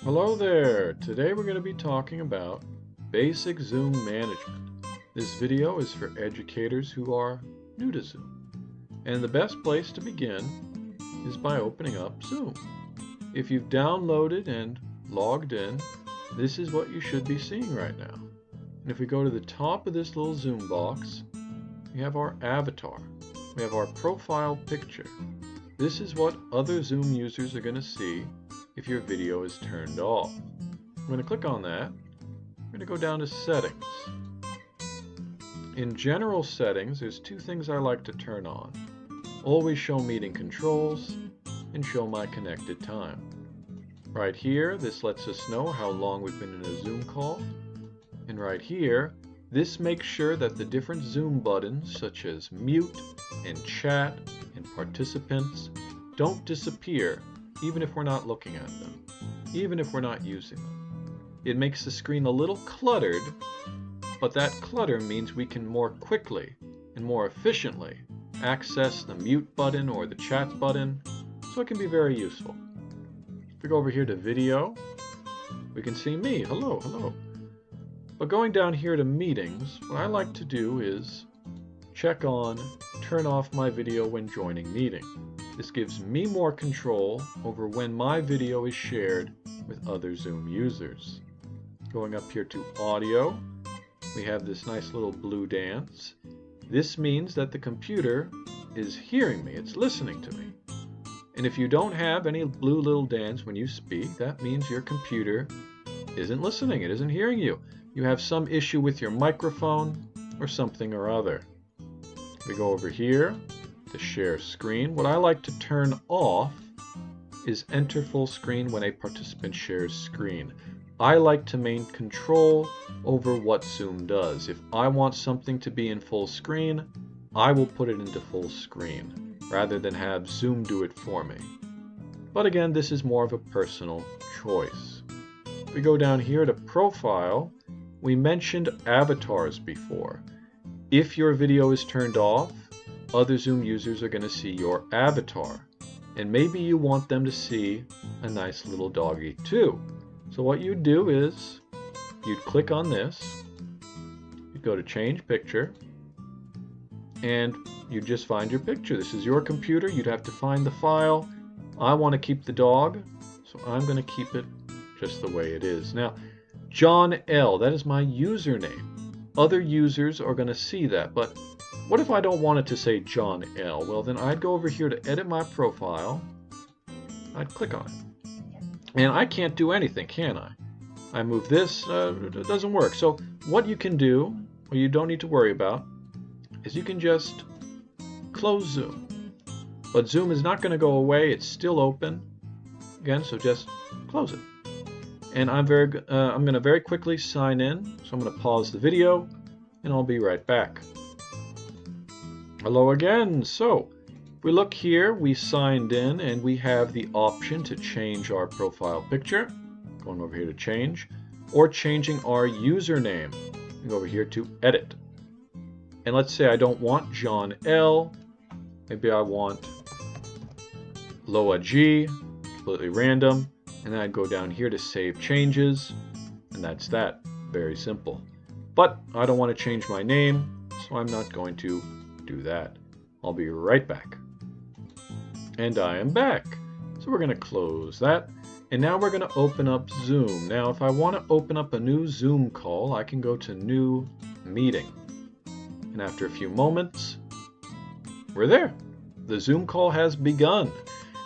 Hello there! Today we're going to be talking about basic Zoom management. This video is for educators who are new to Zoom. And the best place to begin is by opening up Zoom. If you've downloaded and logged in, this is what you should be seeing right now. And if we go to the top of this little Zoom box, we have our avatar. We have our profile picture. This is what other Zoom users are going to see if your video is turned off. I'm going to click on that. I'm going to go down to Settings. In General Settings, there's two things I like to turn on. Always Show Meeting Controls and Show My Connected Time. Right here, this lets us know how long we've been in a Zoom call. And right here, this makes sure that the different Zoom buttons, such as Mute and Chat and Participants, don't disappear even if we're not looking at them, even if we're not using them. It makes the screen a little cluttered, but that clutter means we can more quickly and more efficiently access the mute button or the chat button, so it can be very useful. If we go over here to video, we can see me. Hello, hello. But going down here to meetings, what I like to do is check on turn off my video when joining meeting. This gives me more control over when my video is shared with other Zoom users. Going up here to audio, we have this nice little blue dance. This means that the computer is hearing me, it's listening to me. And if you don't have any blue little dance when you speak, that means your computer isn't listening, it isn't hearing you. You have some issue with your microphone or something or other. We go over here to share screen. What I like to turn off is enter full screen when a participant shares screen. I like to maintain control over what Zoom does. If I want something to be in full screen, I will put it into full screen rather than have Zoom do it for me. But again, this is more of a personal choice. If we go down here to profile, we mentioned avatars before. If your video is turned off, other Zoom users are going to see your avatar. And maybe you want them to see a nice little doggy too. So what you'd do is, you'd click on this, you'd go to change picture, and you'd just find your picture. This is your computer, you'd have to find the file. I want to keep the dog, so I'm going to keep it just the way it is. Now, John L, that is my username. Other users are going to see that, but what if I don't want it to say John L? Well, then I'd go over here to edit my profile. I'd click on it. And I can't do anything, can I? I move this, it doesn't work. So what you can do, or you don't need to worry about, is you can just close Zoom. But Zoom is not going to go away, it's still open. Again, so just close it. And I'm going to very quickly sign in. So I'm going to pause the video, and I'll be right back. Hello again. So if we look here, we signed in and we have the option to change our profile picture. Going over here to change, or changing our username. We go over here to edit. And let's say I don't want John L. Maybe I want Loa G, completely random. And then I'd go down here to save changes. And that's that. Very simple. But I don't want to change my name, so I'm not going to do that. I'll be right back. And I am back. So we're going to close that. And now we're going to open up Zoom. Now if I want to open up a new Zoom call, I can go to New Meeting. And after a few moments, we're there. The Zoom call has begun.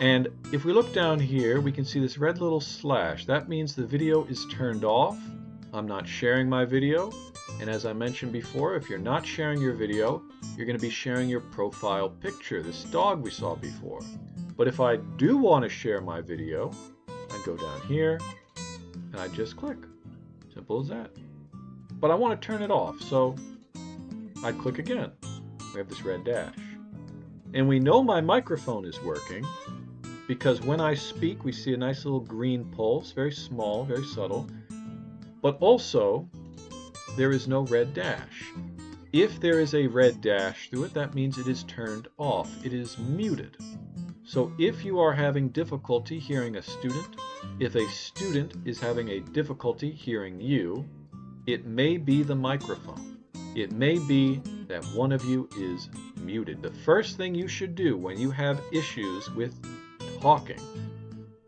And if we look down here, we can see this red little slash. That means the video is turned off. I'm not sharing my video. And as I mentioned before, if you're not sharing your video, you're going to be sharing your profile picture, this dog we saw before. But if I do want to share my video, I go down here and I just click. Simple as that. But I want to turn it off, so I click again. We have this red dash. And we know my microphone is working because when I speak, we see a nice little green pulse, very small, very subtle. But also, there is no red dash. If there is a red dash through it, that means it is turned off. It is muted. So if you are having difficulty hearing a student, if a student is having a difficulty hearing you, it may be the microphone. It may be that one of you is muted. The first thing you should do when you have issues with talking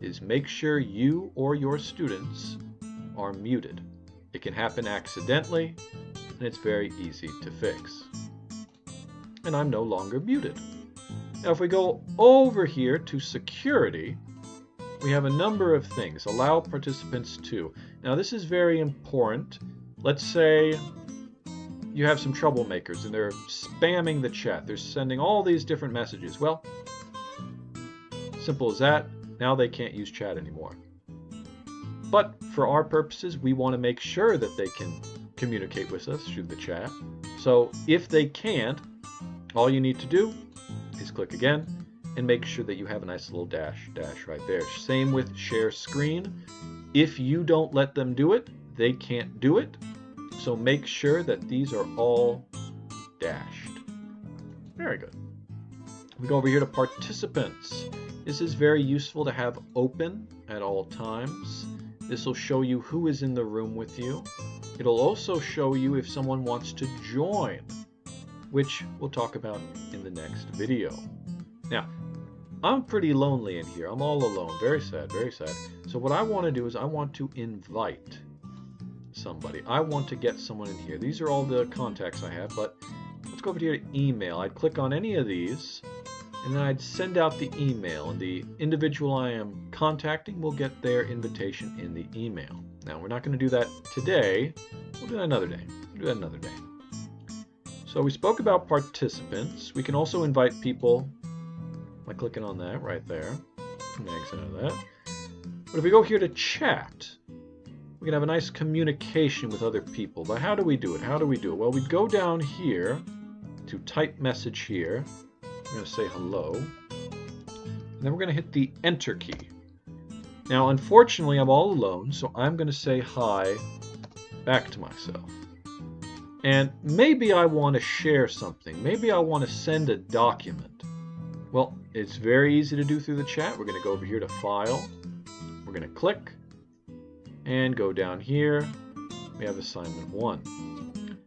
is make sure you or your students are muted. It can happen accidentally, and it's very easy to fix. And I'm no longer muted. Now if we go over here to security, we have a number of things. Allow participants to. Now this is very important. Let's say you have some troublemakers and they're spamming the chat. They're sending all these different messages. Well, simple as that. Now they can't use chat anymore. But for our purposes, we want to make sure that they can communicate with us through the chat. So if they can't, all you need to do is click again and make sure that you have a nice little dash right there. Same with share screen. If you don't let them do it, they can't do it. So make sure that these are all dashed. Very good. We go over here to participants. This is very useful to have open at all times. This will show you who is in the room with you. It'll also show you if someone wants to join, which we'll talk about in the next video. Now, I'm pretty lonely in here. I'm all alone. Very sad, very sad. So what I want to do is I want to invite somebody. I want to get someone in here. These are all the contacts I have, but let's go over here to email. I'd click on any of these, and then I'd send out the email, and the individual I am contacting will get their invitation in the email. Now, we're not going to do that today. We'll do that another day. We'll do that another day. So we spoke about participants. We can also invite people by clicking on that right there. I'm going to exit out of that. But if we go here to chat, we can have a nice communication with other people. But how do we do it? How do we do it? Well, we'd go down here to type message here. I'm going to say hello. And then we're going to hit the enter key. Now, unfortunately, I'm all alone, so I'm going to say hi back to myself. And maybe I want to share something. Maybe I want to send a document. Well, it's very easy to do through the chat. We're going to go over here to File. We're going to click and go down here. We have assignment 1.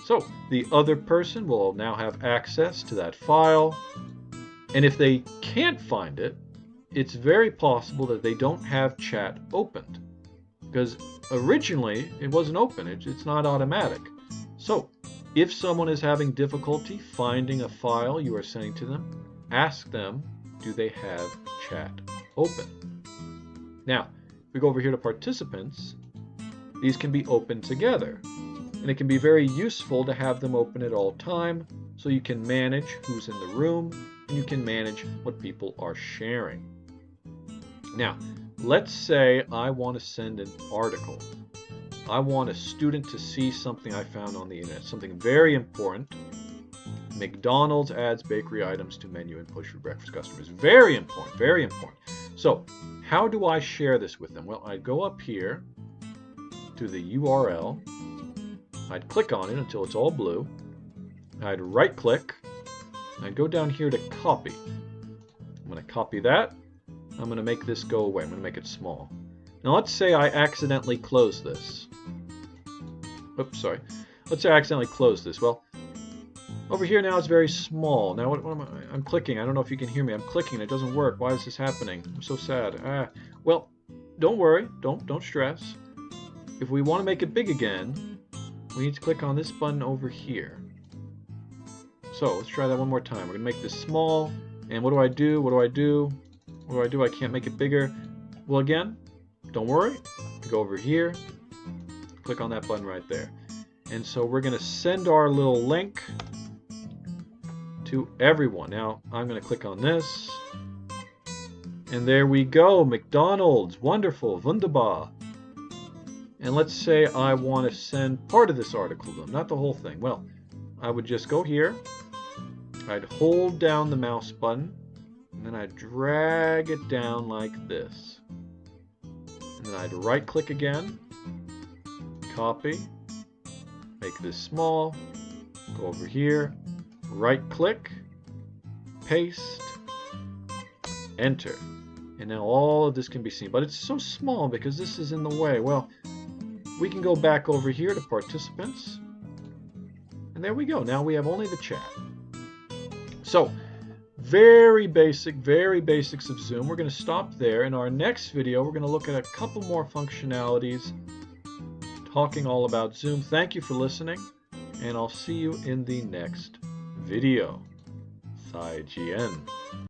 So the other person will now have access to that file. And if they can't find it, it's very possible that they don't have chat opened. Because originally it wasn't open. It's not automatic. So if someone is having difficulty finding a file you are sending to them, ask them, do they have chat open? Now, if we go over here to participants, these can be open together. And it can be very useful to have them open at all time so you can manage who's in the room and you can manage what people are sharing. Now, let's say I want to send an article. I want a student to see something I found on the internet, something very important. McDonald's adds bakery items to menu and push for breakfast customers. Very important, very important. So, how do I share this with them? Well, I'd go up here to the URL. I'd click on it until it's all blue. I'd right click. I'd go down here to copy. I'm going to copy that. I'm going to make this go away. I'm going to make it small. Now let's say I accidentally close this. Oops, sorry. Let's say I accidentally close this. Well, over here now it's very small. Now what am I'm clicking. I don't know if you can hear me. I'm clicking. It doesn't work. Why is this happening? I'm so sad. Well, don't worry. Don't stress. If we want to make it big again, we need to click on this button over here. So let's try that one more time. We're going to make this small. And what do I do? What do I do? What do I do? I can't make it bigger. Well, again, don't worry. Go over here. Click on that button right there. And so we're going to send our little link to everyone. Now, I'm going to click on this. And there we go. McDonald's. Wonderful. Wunderbar. And let's say I want to send part of this article to them, not the whole thing. Well, I would just go here. I'd hold down the mouse button. And then I'd drag it down like this. And then I'd right click again. Copy. Make this small. Go over here. Right click. Paste. enter. And now all of this can be seen, but it's so small because this is in the way. Well, we can go back over here to participants. And there we go. Now we have only the chat. So, very basics of Zoom. We're going to stop there. In our next video, we're going to look at a couple more functionalities, talking all about Zoom. Thank you for listening, and I'll see you in the next video. Sai GN.